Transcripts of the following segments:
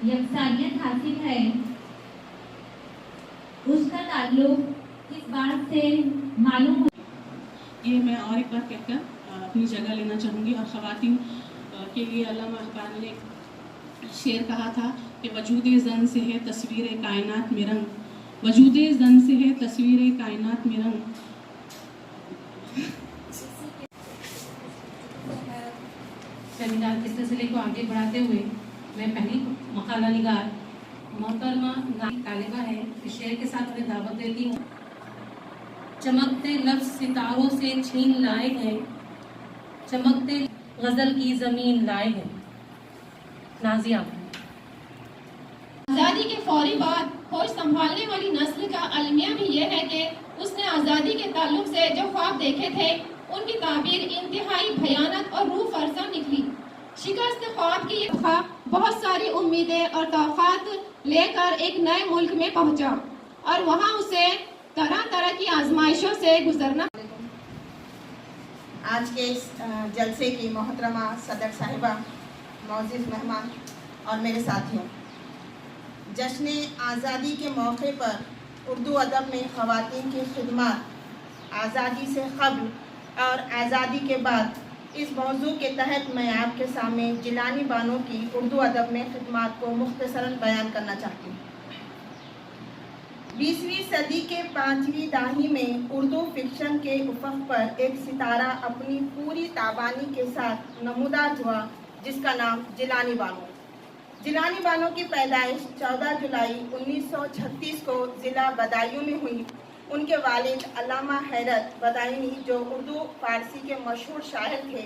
यकसानियत हासिल है, उसका ताल्लुक किस बात से मालूम हो? ये मैं और एक बार कहकर अपनी जगह लेना चाहूँगी। और ख़वातीन के लिए अल्लामा इक़बाल ने शेर कहा था कि वजूद ज़न से है तस्वीर कायनात में रंग, वजूद ज़न से है तस्वीर कायनात में रंग। सेमिनार के सिलसिले को आगे बढ़ाते हुए मैं पहली मकाला निगार मोहतरमा तालिबा है, इस शेर के साथ मैं दावत देती हूँ। चमकते लफ्ज़ सितारों से छीन लाए हैं, चमकते गज़ल की ज़मीन लाए हैं। नाज़िया। आज़ादी के फौरी बाद होश संभालने वाली नस्ल का अलमिया भी ये है कि उसने आज़ादी के ताल्लुक से जो ख्वाब देखे थे उनकी ताबीर इंतहाई भयानक और रूह फरसा निकली। शिकस्त ख्वाब की बहुत सारी उम्मीदें और तौक़ात लेकर एक नए मुल्क में पहुंचा और वहां उसे तरह तरह की आजमाइशों से गुजरना। आज के इस जलसे की मोहतरमा सदर साहिबा, मौजूद मेहमान और मेरे साथियों, जश्न आज़ादी के मौके पर उर्दू अदब में ख़वातीन की खिदमत, आज़ादी से क़ब्ल और आज़ादी के बाद, इस मौजू के तहत मैं आपके सामने जिलानी बानो की उर्दू अदब में खिदमत को मुख्तसरन बयान करना चाहती हूँ। 20वीं सदी के 5वीं दहाई में उर्दू फिक्शन के उफ़क़ पर एक सितारा अपनी पूरी ताबानी के साथ नमूदार हुआ, जिसका नाम जिलानी बानो। जिलानी बानो की पैदाइश 14 जुलाई 1936 को ज़िला बदायूं में हुई। उनके वालिद अल्लामा हैदर बदायूनी, जो उर्दू फारसी के मशहूर शायर थे,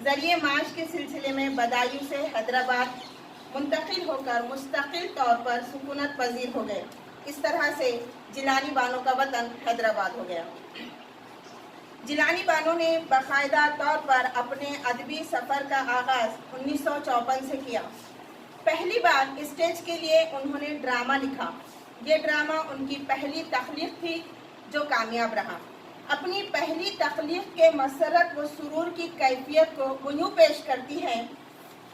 ज़रिए माश के सिलसिले में बदायूं से हैदराबाद मुंतकिल होकर मुस्तकिल तौर पर सुकूनत पजीर हो गए। इस तरह से जिलानी बानो का वतन हैदराबाद हो गया। जिलानी बानो ने बाकायदा तौर पर अपने अदबी सफ़र का आगाज़ 1954 से किया। पहली बार स्टेज के लिए उन्होंने ड्रामा लिखा। ये ड्रामा उनकी पहली तख्लीक़ थी जो कामयाब रहा। अपनी पहली तख्लीक़ के मसरत व सुरूर की कैफियत को वो यूँ पेश करती है,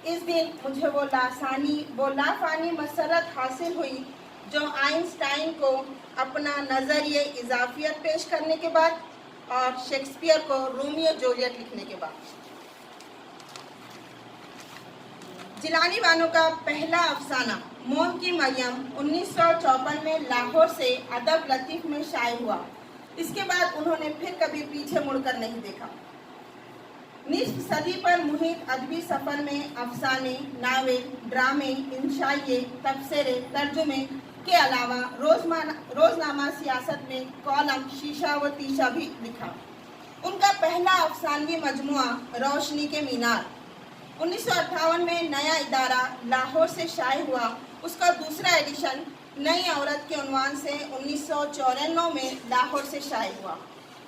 इस दिन मुझे वो लाफानी मसरत हासिल हुई जो आइंस्टाइन को अपना नज़रिए इजाफियत पेश करने के बाद और शेक्सपियर को रोमियो जूलियट लिखने के बाद। जिलानी बानो का पहला अफसाना मोम की मरियम 1954 में लाहौर से अदब लतीफ़ में शाये हुआ। इसके बाद उन्होंने फिर कभी पीछे मुड़कर नहीं देखा। निस्फ सदी पर मुहित अदबी सफ़र में अफसाने, नावल, ड्रामे, इंशाइए, तबसरे, तर्जुमे के अलावा रोज़नामा सियासत में कॉलम, शीशा व तीशा भी लिखा। उनका पहला अफसानवी मजमुआ रोशनी के मीनार 1958 में नया इदारा लाहौर से शाये हुआ। उसका दूसरा एडिशन नई औरत के उन्वान से 1994 में लाहौर से शाये हुआ।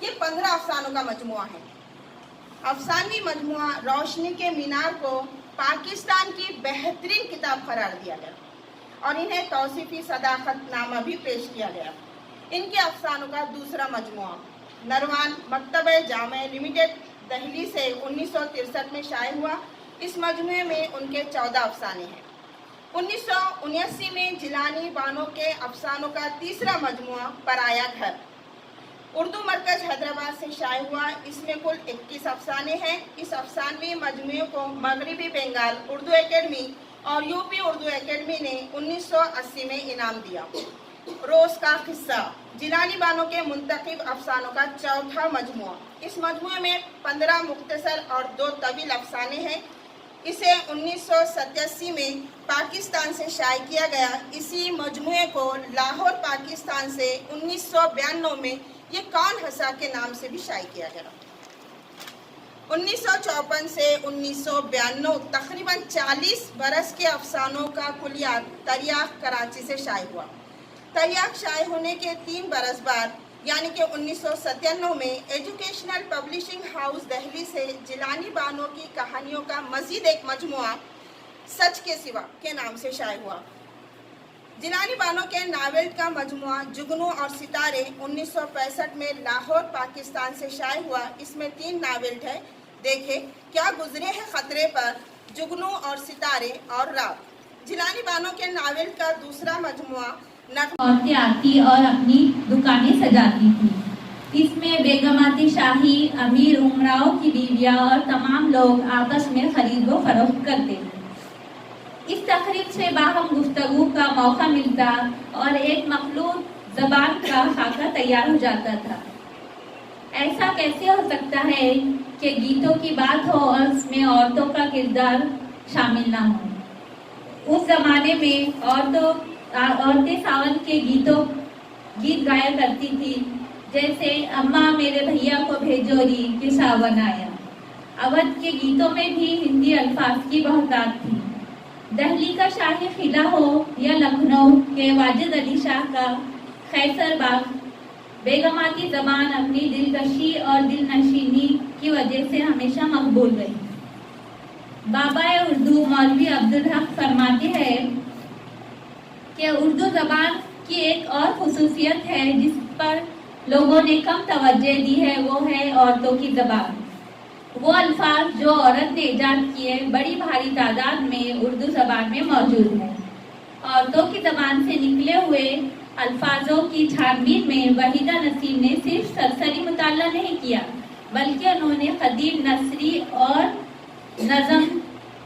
ये 15 अफसानों का मजमुआ है। अफसानवी मजमुआ रोशनी के मीनार को पाकिस्तान की बेहतरीन किताब करार दिया गया और इन्हें तौसीफ़ी सदाकत नामा भी पेश किया गया। इनके अफसानों का दूसरा मजमुआ नरवान मकतब जामे लिमिटेड दिल्ली से 1963 में शाये हुआ। इस मजमुए में उनके 14 अफसाने हैं। 1979 में जिलानी बानो के अफसानों का तीसरा मजमुआ पराया घर उर्दू मरकज हैदराबाद से शाये हुआ। इसमें कुल 21 अफसाने हैं। इस अफसानवी मजमुए को मगरबी बंगाल उर्दू एकेडमी और यूपी उर्दू एकेडमी ने 1980 में इनाम दिया। रोज़ का किस्सा जिलानी बानो के मुंतखब अफसानों का चौथा मजमुआ। इस मजमुए में 15 मुख्तसर और 2 तवील अफसाने हैं। इसे 1987 में पाकिस्तान से शाये किया गया। इसी मजमुए को लाहौर पाकिस्तान से 1992 में ये कौन हंसा के नाम से भी शाये किया गया। 1954 से 1992 तकरीबन 40 बरस के अफसानों का कुलियात तरियाक कराची से शाये हुआ। तरियाक शाये होने के 3 बरस बाद यानी कि 1997 में एजुकेशनल पब्लिशिंग हाउस दिल्ली से जिलानी बानो की कहानियों का मज़ीद एक मजमुआ सच के सिवा के नाम से शाये हुआ। जिलानी बानो के नावल का मजमुआ जुगनू और सितारे 1965 में लाहौर पाकिस्तान से शाये हुआ। इसमें 3 नावल है। देखे क्या गुजरे हैं खतरे पर, जुगनू और सितारे और रात। जिलानी बानो के नावल का दूसरा मजमुआ नगमा औरतें आती और अपनी दुकानें सजाती थी। इसमें बेगमाती शाही, अमीर उमराओं की बीवियां और तमाम लोग आपस में खरीद व फरोख्त करते थे। इस तकरीब से बाहम गुफ्तगू का मौका मिलता और एक मखलूत जबान का खाका तैयार हो जाता था। ऐसा कैसे हो सकता है कि गीतों की बात हो और उसमें औरतों का किरदार शामिल ना हो। उस जमाने में औरतें सावन के गीत गाया करती थी, जैसे अम्मा मेरे भैया को भेजोरी कि सावन आया। अवध के गीतों में भी हिंदी अल्फाज की बहुतात थी। दिल्ली का शाही किला हो या लखनऊ के वाजिद अली शाह का खैसर बाग, बेगमाती जबान अपनी दिलकशी और दिलनशीनी की वजह से हमेशा मकबूल रही। बाबा उर्दू मौलवी अब्दुल हक फरमाते हैं कि उर्दू जबान की एक और खुसूसियत है जिस पर लोगों ने कम तवज्जो दी है, वो है औरतों की जबान। वो अल्फाज जो औरत ने ईजाद किए बड़ी भारी तादाद में उर्दू जबान में मौजूद है। औरतों की जबान से निकले हुए अल्फाजों की छानबीन में वहीदा नसीम ने सिर्फ सरसरी मुताला नहीं किया, बल्कि उन्होंने कदीम नसरी और नज़म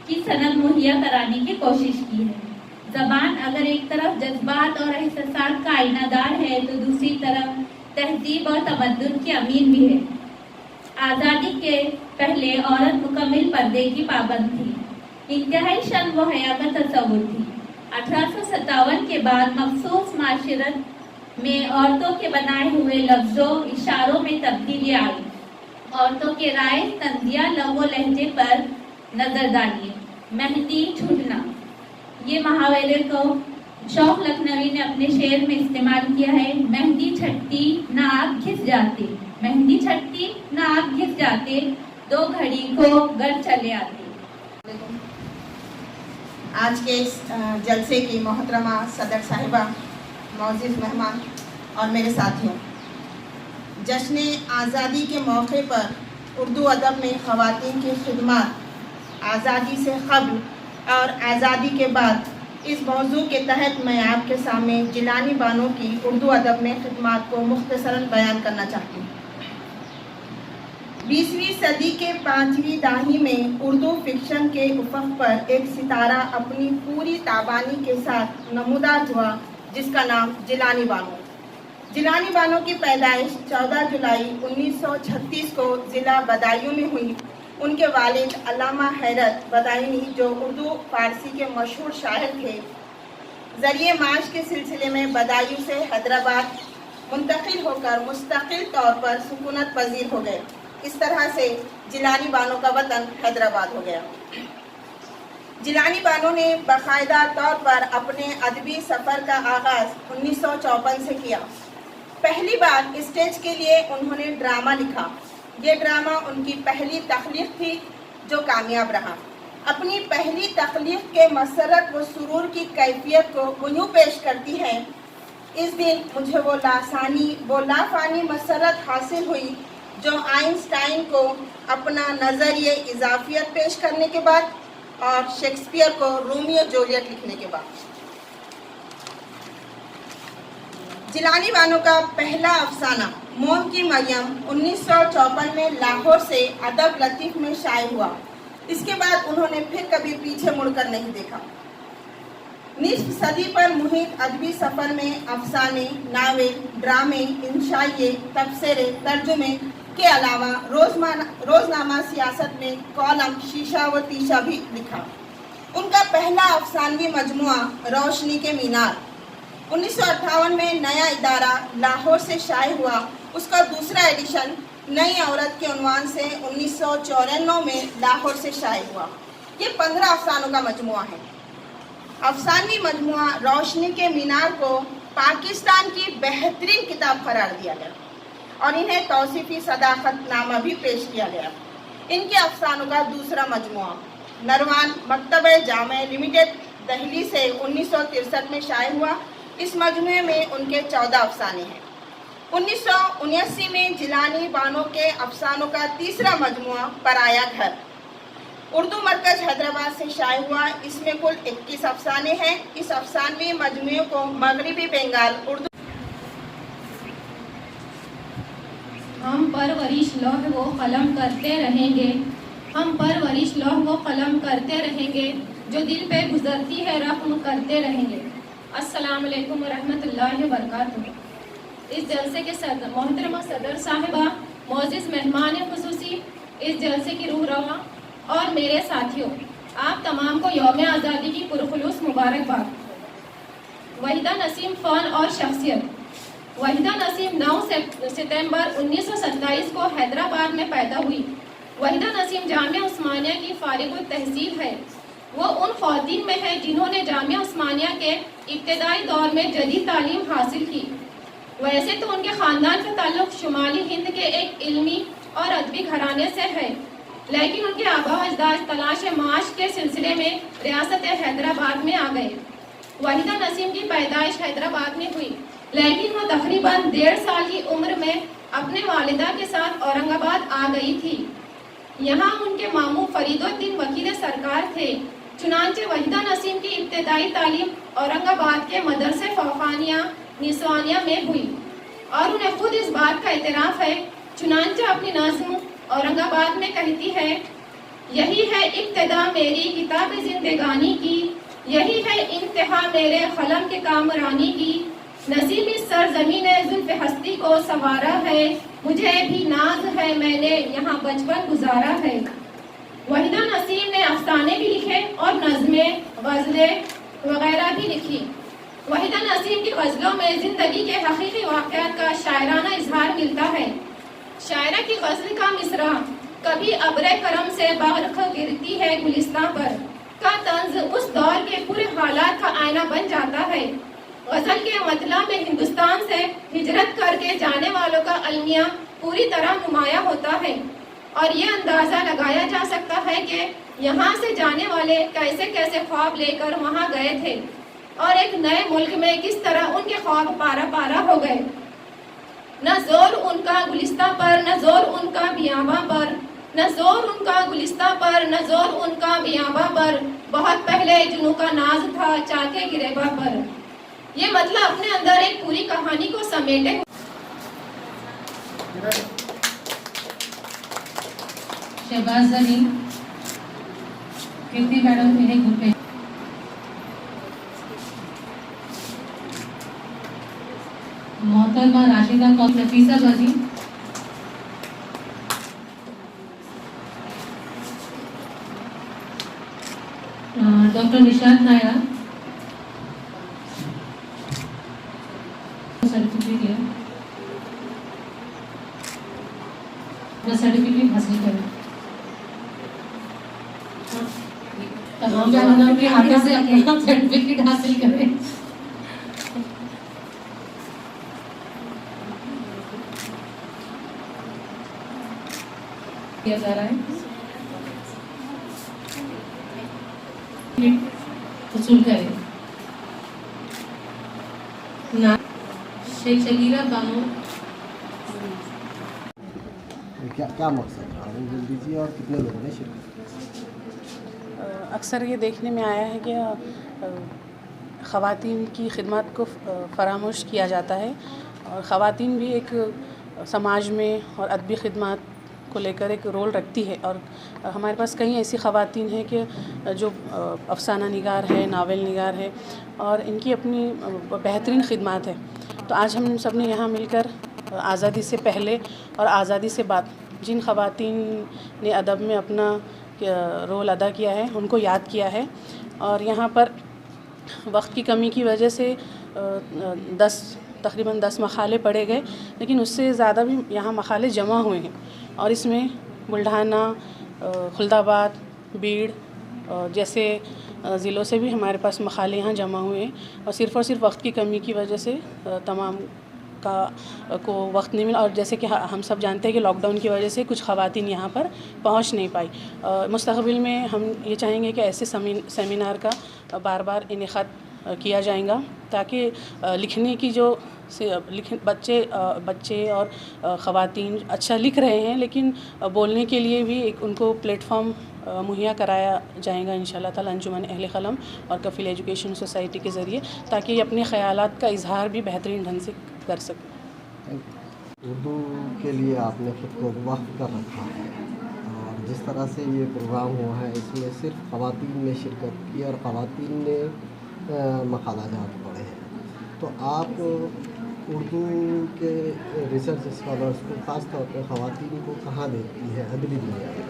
की सनद मुहैया कराने की कोशिश की है। जबान अगर एक तरफ जज्बात और एहसासात का आईनादार है तो दूसरी तरफ तहजीब और तमद्दुन की अमीन भी है। आज़ादी के पहले औरत मुकम्मल पर्दे की पाबंद थी, इंतहाई शन व हया का तस्वुर थी। 1857 के बाद मखसूस माशरत में औरतों के बनाए हुए लफ्जों इशारों में तब्दीली आई। औरतों के राय तंजिया लव लहजे पर नजर डालिए। मेहंदी छूटना, ये मुहावरे को शौक लखनवी ने अपने शेर में इस्तेमाल किया है। मेहंदी छट्टी ना आग घिस जाते, मेहंदी छट्टी ना आग घिस जाते, दो घड़ी को घर चले आते। आज के इस जलसे की मोहतरमा सदर साहिबा, मौजूद मेहमान और मेरे साथियों, जश्न आज़ादी के मौके पर उर्दू अदब में ख़वातीन की खिदमत आज़ादी से क़ब्ल और आज़ादी के बाद, इस मौजू के तहत मैं आपके सामने जिलानी बानो की उर्दू अदब में खिदमत को मुख्तसरन बयान करना चाहती हूँ। 20वीं सदी के 5वीं दहाई में उर्दू फिक्शन के उफ़क़ पर एक सितारा अपनी पूरी ताबानी के साथ नमूदार हुआ, जिसका नाम जिलानी बानो। जिलानी बानो की पैदाइश 14 जुलाई 1936 को ज़िला बदायूं में हुई। उनके वालिद अल्लामा हैरत बदायूनी, जो उर्दू फारसी के मशहूर शायर थे, ज़रिए माश के सिलसिले में बदायूं से हैदराबाद मुंतकिल होकर मुस्तकिल तौर पर सुकूनत पजीर हो गए। इस तरह से जिलानी बानो का वतन हैदराबाद हो गया। जिलानी बानो ने बाकायदा तौर पर अपने अदबी सफ़र का आगाज़ 1954 से किया। पहली बार स्टेज के लिए उन्होंने ड्रामा लिखा। ये ड्रामा उनकी पहली तख्लीक़ थी जो कामयाब रहा। अपनी पहली तख्लीक़ के मसरत व सुरूर की कैफियत को वो यूँ पेश करती है, इस दिन मुझे वो लाफानी मसरत हासिल हुई जो आइंस्टाइन को अपना नज़रिए इजाफियत पेश करने के बाद और शेक्सपियर को रोमियो जूलियट लिखने के बाद। जिलानी बानो का पहला अफसाना मोम की मरियम 1954 में लाहौर से अदब लतीफ़ में शाये हुआ। इसके बाद उन्होंने फिर कभी पीछे मुड़कर नहीं देखा। निस्फ सदी पर मुहित अदबी सफ़र में अफसाने, नावल, ड्रामे, इंशाइए, तबसरे, तर्जुमे के अलावा रोज़नामा सियासत में कॉलम, शीशा व तीशा भी लिखा। उनका पहला अफसानवी मजमुआ रोशनी के मीनार 1958 में नया इदारा लाहौर से शाये हुआ। उसका दूसरा एडिशन नई औरत के उन्वान से 1994 में लाहौर से शाये हुआ। ये 15 अफसानों का मजमुआ है। अफसानवी मजमुआ रोशनी के मीनार को पाकिस्तान की बेहतरीन किताब करार दिया गया और इन्हें तौसीफ़ी सदाकत नामा भी पेश किया गया। इनके अफसानों का दूसरा मजमुआ नरवान मकतब जामे लिमिटेड दिल्ली से 1963 में शाये हुआ। इस मजमुए में उनके 14 अफसाने हैं। 1979 में जिलानी बानो के अफसानों का तीसरा मजमुआ पराया घर उर्दू मरकज हैदराबाद से शाये हुआ। इसमें कुल 21 अफसाने हैं। इस अफसानवी मजमूए को मगरबी बंगाल उर्दू हम परवरिश लौह व कलम करते रहेंगे, हम परवरिश लौह व कलम करते रहेंगे, जो दिल पे गुजरती है रहम करते रहेंगे। अस्सलाम वालेकुम रहमतुल्लाहि व बरकातुहू। इस जलसे के सदर मोहतरमा सदर साहिबा, मोअज़्ज़िज़ मेहमान खुसूसी, इस जलसे की रूह रवा और मेरे साथियों, आप तमाम को यौम आज़ादी की पुरखुलूस मुबारकबाद। वहीदा नसीम फ़न और शख्सियत। वहीदा नसीम 9 सितंबर 1927 को हैदराबाद में पैदा हुई। वहीदा नसीम जामिया उस्मानिया की फारिगुल तहसील है। वो उन ख़वातीन में है जिन्होंने जामिया उस्मानिया के इब्तदाई दौर में जदीद तालीम हासिल की। वैसे तो उनके ख़ानदान का ताल्लुक़ शुमाली हिंद के एक इल्मी और अदबी घराने से है, लेकिन उनके आबा व अजदाद तलाश माश के सिलसिले में रियासत हैदराबाद में आ गए। वहीदा नसीम की पैदाइश हैदराबाद में हुई, लेकिन वो तकरीबन 1.5 साल की उम्र में अपने वालिदा के साथ औरंगाबाद आ गई थी। यहाँ उनके मामू फरीदुद्दीन वकील सरकार थे। चुनांचे वहीदा नसीम की इब्तदाई तालीम औरंगाबाद के मदरसे फौखानिया निस्वानिया में हुई और उन्हें खुद इस बात का इतराफ़ है। चुनांचे अपनी नज़्म औरंगाबाद में कहती है, यही है इब्तदा मेरी किताब जिंदगानी की, यही है इंतहा मेरे कलम के कामरानी की। नसीबी सरजमीने जुल्फ़ हस्ती को संवारा है, मुझे भी नाज है मैंने यहाँ बचपन गुजारा है। वहीदा नसीम ने अफसाने भी लिखे और नज़में, गज़लें वगैरह भी लिखी। वहीदा नसीम की गज़लों में ज़िंदगी के हकीकी वाक़यात का शायराना इजहार मिलता है। शायरा की गज़ल का मिसरा, कभी अब्रे करम से बरख गिरती है गुलिस्तां पर, का तंज उस दौर के पूरे हालात का आईना बन जाता है। गज़ल के मतलब में हिंदुस्तान से हिजरत करके जाने वालों का अलमिया पूरी तरह नुमाया होता है और ये अंदाज़ा लगाया जा सकता है कि यहाँ से जाने वाले कैसे कैसे ख्वाब लेकर वहाँ गए थे और एक नए मुल्क में किस तरह उनके ख्वाब पारा पारा हो गए। न जोर उनका गुलिस्तां पर, न जोर उनका बियाबा पर, न जोर उनका गुलिस्तां पर, न जोर उनका बियाबा पर, बहुत पहले जुनू का नाज था चाके गिरेबा पर। ये मतलब अपने अंदर एक पूरी कहानी को समेटे। शहबाज जमीन कीर्ति मैडम मेरे ग्रुप में। मोहतरमा राशिदा कौर, नफीसा गजी, डॉक्टर निशात नायरा, सर्टिफिकेट है, सर्टिफिकेट हासिल करें। तमाम जानना के हाथों से अपना सर्टिफिकेट हासिल करें। किया जा रहा है वसूल करें। ना शेख शकीरा बानो, क्या मकसद था, वो बोल दीजिए, और कितने लोगों ने शिरकत? अक्सर ये देखने में आया है कि ख़वातीन की खिदमत को फरामोश किया जाता है और ख़वातीन भी एक समाज में और अदबी खिदमत को लेकर एक रोल रखती है और हमारे पास कई ऐसी ख़वातीन हैं कि जो अफसाना निगार है, नावल निगार है और इनकी अपनी बेहतरीन खिदमत है। तो आज हम सब ने यहाँ मिलकर आज़ादी से पहले और आज़ादी से बाद जिन ख़वातीन ने अदब में अपना रोल अदा किया है उनको याद किया है और यहाँ पर वक्त की कमी की वजह से तकरीबन 10 मक़ाले पढ़े गए, लेकिन उससे ज़्यादा भी यहाँ मक़ाले जमा हुए हैं और इसमें बुल्ढाना, खुलदाबाद, बीड़ जैसे ज़िलों से भी हमारे पास मक़ाले यहाँ जमा हुए हैं और सिर्फ़ वक्त की कमी की वजह से तमाम को वक्त नहीं मिला और जैसे कि हम सब जानते हैं कि लॉकडाउन की वजह से कुछ ख़वातीन यहाँ पर पहुँच नहीं पाई। मुस्तक़बिल में हम ये चाहेंगे कि ऐसे सेमिनार का बार बार इनेक़ाद किया जाएगा ताकि लिखने की जो बच्चे और ख़वातीन अच्छा लिख रहे हैं लेकिन बोलने के लिए भी एक उनको प्लेटफॉर्म मुहैया कराया जाएगा इंशाल्लाह ताला अंजुमन अहले क़लम और कफ़ील एजुकेशन सोसाइटी के ज़रिए, ताकि ये अपने ख़यालात का इजहार भी बेहतरीन ढंग से कर सकें। उर्दू के लिए आपने खुद को वक्फ कर रखा है और जिस तरह से ये प्रोग्राम हुआ है इसमें सिर्फ ख़वातीन ने शिरकत की और ख़वातीन ने मकालाजात पढ़े हैं, तो आप उर्दू के रिसर्च स्कॉलर्स को ख़ास तौर पर ख़वातीन को कहाँ देखती है अदबी दुनिया में?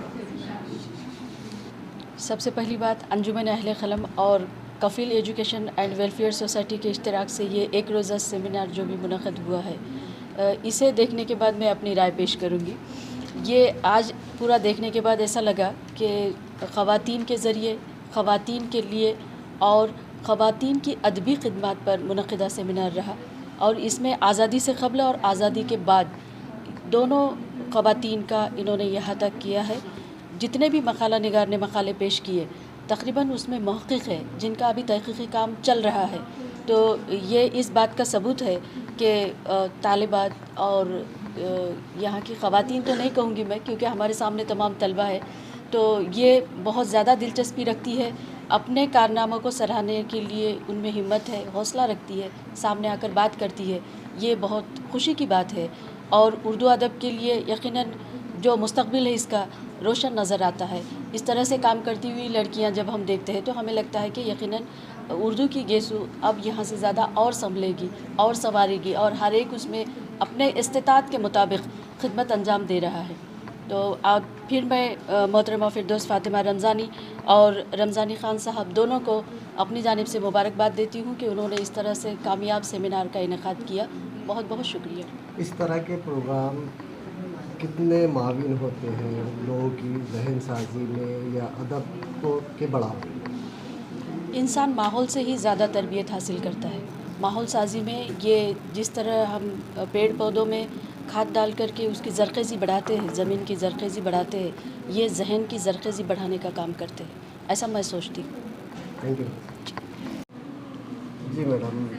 सबसे पहली बात, अंजुमन अहले क़लम और कफ़ील एजुकेशन एंड वेलफेयर सोसाइटी के इश्तिराक से ये एक रोज़ा सेमिनार जो भी मुनक़द हुआ है, इसे देखने के बाद मैं अपनी राय पेश करूँगी। ये आज पूरा देखने के बाद ऐसा लगा कि ख़वातीन के ज़रिए, ख़वातीन के लिए और ख़वातीन की अदबी खिदमत पर मुनक़दा सेमिनार रहा, और इसमें आज़ादी से क़ब्ल और आज़ादी के बाद दोनों ख़वातीन का इन्होंने यहाँ तक किया है। जितने भी मकाला निगार ने मकाले पेश किए, तकरीबन उसमें महक़िक़ है जिनका अभी तहक़ीक़ी काम चल रहा है। तो ये इस बात का सबूत है कि तालिबात और यहाँ की ख़वातीन तो नहीं कहूँगी मैं, क्योंकि हमारे सामने तमाम तलबा है, तो ये बहुत ज़्यादा दिलचस्पी रखती है, अपने कारनामों को सराहने के लिए उनमें हिम्मत है, हौसला रखती है, सामने आकर बात करती है। ये बहुत खुशी की बात है और उर्दू अदब के लिए यकीनन जो मुस्तक़बिल है इसका रोशन नज़र आता है। इस तरह से काम करती हुई लड़कियां जब हम देखते हैं तो हमें लगता है कि यकीनन उर्दू की गेसू अब यहाँ से ज़्यादा और संभलेगी और संवारेगी, और हर एक उसमें अपने इस्तिताअत के मुताबिक खिदमत अंजाम दे रहा है। तो अब फिर मैं मोहतरमा फिरदौस फ़ातिमा रमज़ानी और रमज़ानी ख़ान साहब दोनों को अपनी जानिब से मुबारकबाद देती हूँ कि उन्होंने इस तरह से कामयाब सेमिनार का इनेकाद किया। बहुत बहुत शुक्रिया। इस तरह के प्रोग्राम कितने माविन होते हैं लोगों की जहन साजी में या अदब को के बढ़ावे में? इंसान माहौल से ही ज़्यादा तरबियत हासिल करता है। माहौल साजी में ये जिस तरह हम पेड़ पौधों में खाद डाल करके उसकी ज़रख़ेज़ी बढ़ाते हैं, ज़मीन की ज़रख़ेज़ी बढ़ाते हैं, ये जहन की ज़रख़ेज़ी बढ़ाने का काम करते हैं, ऐसा मैं सोचती हूँ। Thank you. जी मैडम,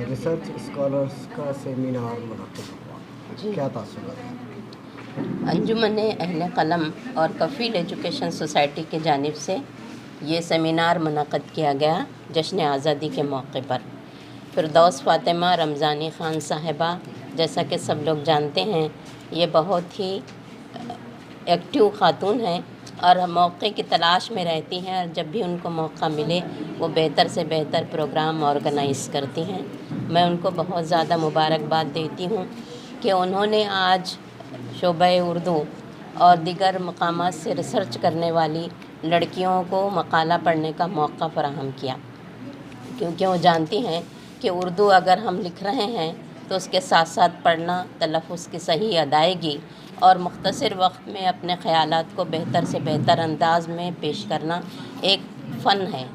रिसर्च स्कॉलर्स का सेमिनार मुनक़्क़िद हुआ, क्या तासुरात हैं? अंजुमन अहले क़लम और कफ़ील एजुकेशन सोसाइटी की जानिब से ये सेमिनार मुनक़्क़िद किया गया जश्न आज़ादी के मौके पर। फिरदौस फ़ातिमा रमज़ानी ख़ान साहिबा, जैसा कि सब लोग जानते हैं, ये बहुत ही एक्टिव ख़ातून हैं और मौके की तलाश में रहती हैं, और जब भी उनको मौका मिले वो बेहतर से बेहतर प्रोग्राम ऑर्गेनाइज़ करती हैं। मैं उनको बहुत ज़्यादा मुबारकबाद देती हूँ कि उन्होंने आज शोबा उर्दू और दीगर मकामात से रिसर्च करने वाली लड़कियों को मकाला पढ़ने का मौका फ़राहम किया, क्योंकि वो जानती हैं कि उर्दू अगर हम लिख रहे हैं तो उसके साथ साथ पढ़ना, तलफ़्फ़ुज़ की सही अदायगी और मुख्तसर वक्त में अपने ख़यालात को बेहतर से बेहतर अंदाज़ में पेश करना एक फ़न है।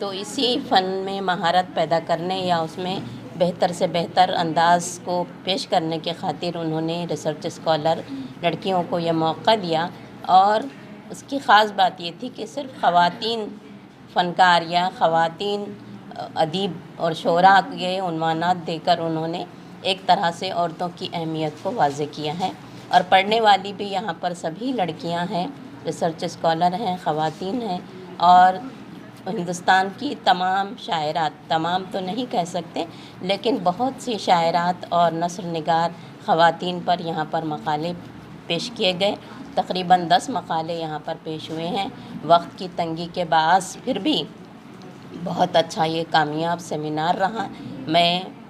तो इसी फ़न में महारत पैदा करने या उसमें बेहतर से बेहतर अंदाज़ को पेश करने के खातिर उन्होंने रिसर्च स्कॉलर लड़कियों को यह मौका दिया। और उसकी ख़ास बात ये थी कि सिर्फ ख़वातीन फ़नकार या ख़वातीन अदीब और शोरा के उन्वानात देकर उन्होंने एक तरह से औरतों की अहमियत को वाज़े किया है। और पढ़ने वाली भी यहाँ पर सभी लड़कियाँ हैं, रिसर्च स्कॉलर हैं, ख़वातीन हैं, और हिंदुस्तान की तमाम शायरात, तमाम तो नहीं कह सकते, लेकिन बहुत सी शायरात और नस्र निगार ख़वातीन पर यहाँ पर मकाले पेश किए गए। तकरीबन 10 मकाले यहाँ पर पेश हुए हैं। वक्त की तंगी के बाअस फिर भी बहुत अच्छा ये कामयाब सेमिनार रहा। मैं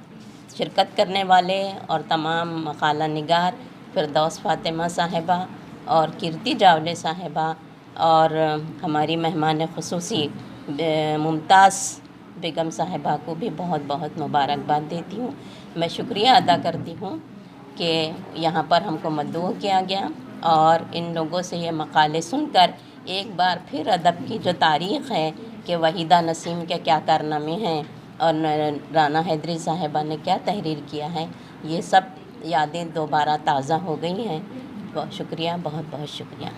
शिरकत करने वाले और तमाम मकाला निगार फिरदौस फ़ातिमा साहिबा और कीर्ति जावले साहिबा और हमारी मेहमान ख़ुसूसी मुमताज़ बेगम साहिबा को भी बहुत बहुत मुबारकबाद देती हूँ। मैं शुक्रिया अदा करती हूँ कि यहाँ पर हमको मदऊ किया गया और इन लोगों से ये मकाले सुनकर एक बार फिर अदब की जो तारीख़ है कि वहीदा नसीम के क्या कारनामे हैं और राना हैदरी साहिबा ने क्या तहरीर किया है, ये सब यादें दोबारा ताज़ा हो गई हैं। बहुत शुक्रिया, बहुत बहुत शुक्रिया।